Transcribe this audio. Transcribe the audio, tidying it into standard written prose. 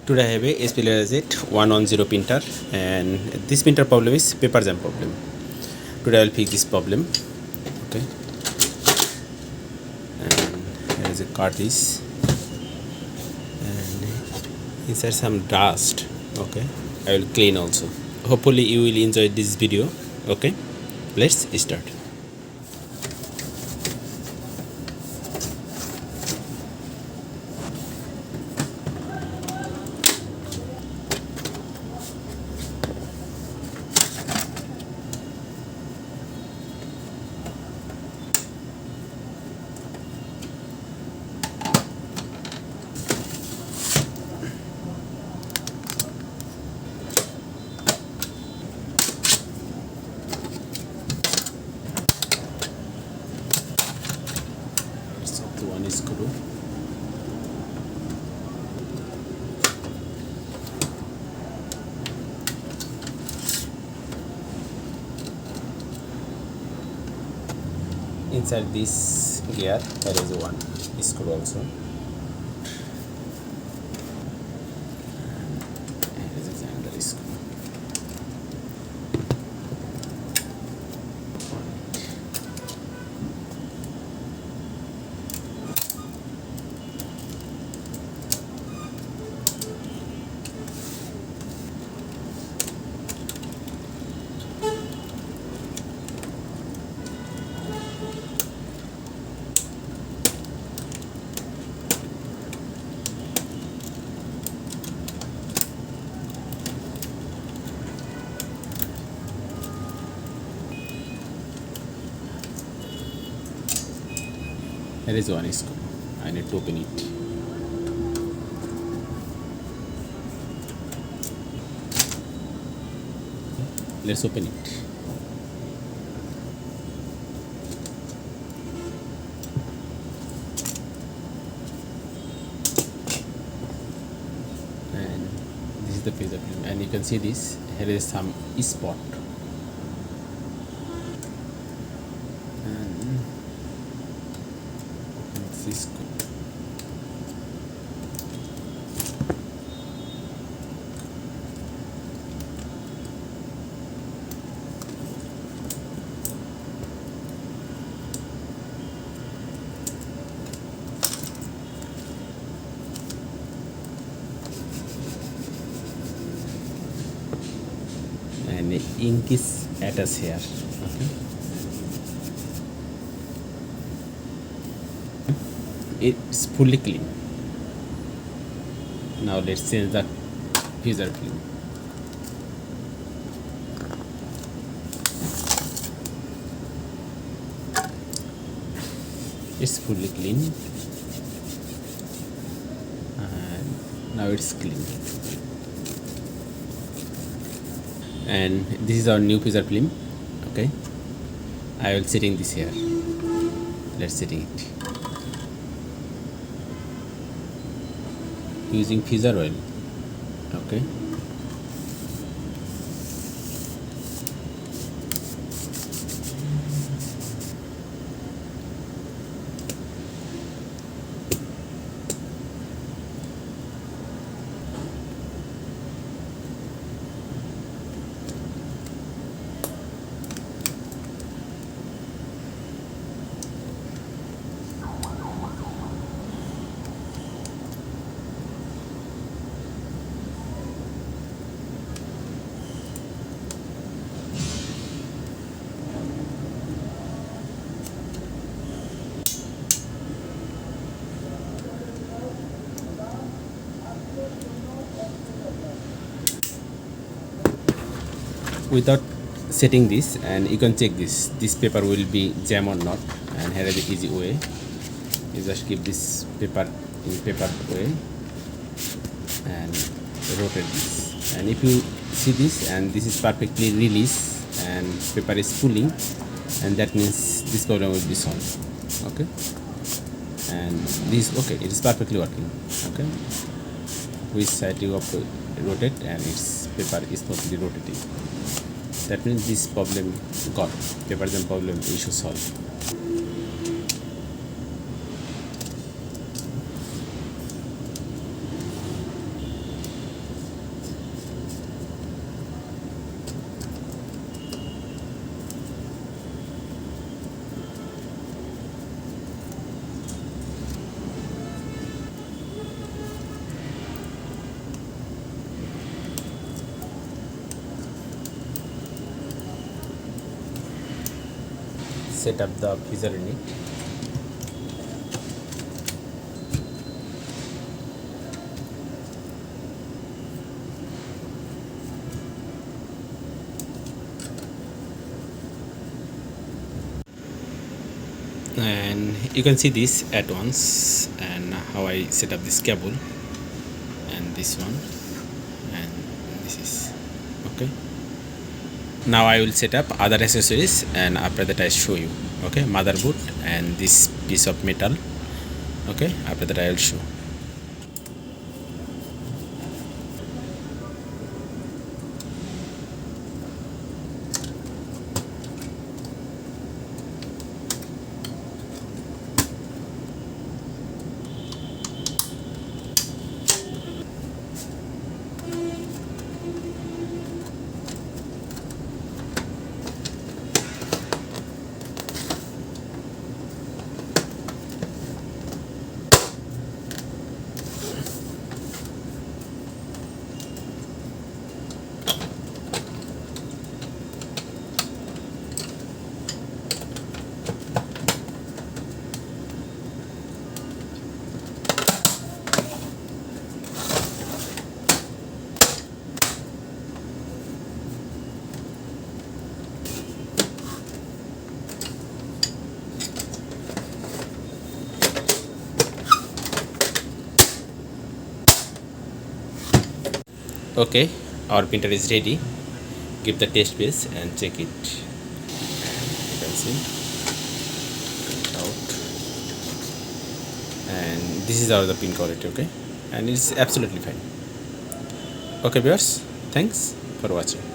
Today I have a SP Laserjet 110 printer, and this printer problem is paper jam problem. Today I will fix this problem. Okay, and here is a cartridge and inside some dust. Okay, I will clean also. Hopefully you will enjoy this video. Okay, let's start. So the one is screw. Inside this gear there is one screw also. And this is another screw. There is one screw. I need to open it. Let's open it. And this is the piezo film, and you can see this. Here is some spot. And this screw. And the ink is attached here. Okay. It's fully clean. Now let's change the piezo film. It's fully clean, and now it's clean. And this is our new piezo film. Okay, I will setting this here. Let's setting it using piezo oil. Okay, without setting this, and you can check this paper will be jam or not. And here is the easy way. You just keep this paper in paper way and rotate this, and if you see this, and this is perfectly released and paper is pulling, and that means this problem will be solved. Okay, and this, okay, it is perfectly working. Okay, which side you have to rotate, and its paper is totally rotating. That means this problem got paper jam problem issue solved. set up the feature in it. And you can see this at once, and how I set up this cable and this one, and this is okay. Now I will set up other accessories, and after that I show you. Okay, motherboard and this piece of metal. Okay, after that I will show. Okay, our printer is ready. Give the test base and check it. You can see out, and this is our the pin quality. Okay, and it's absolutely fine. Okay, viewers, thanks for watching.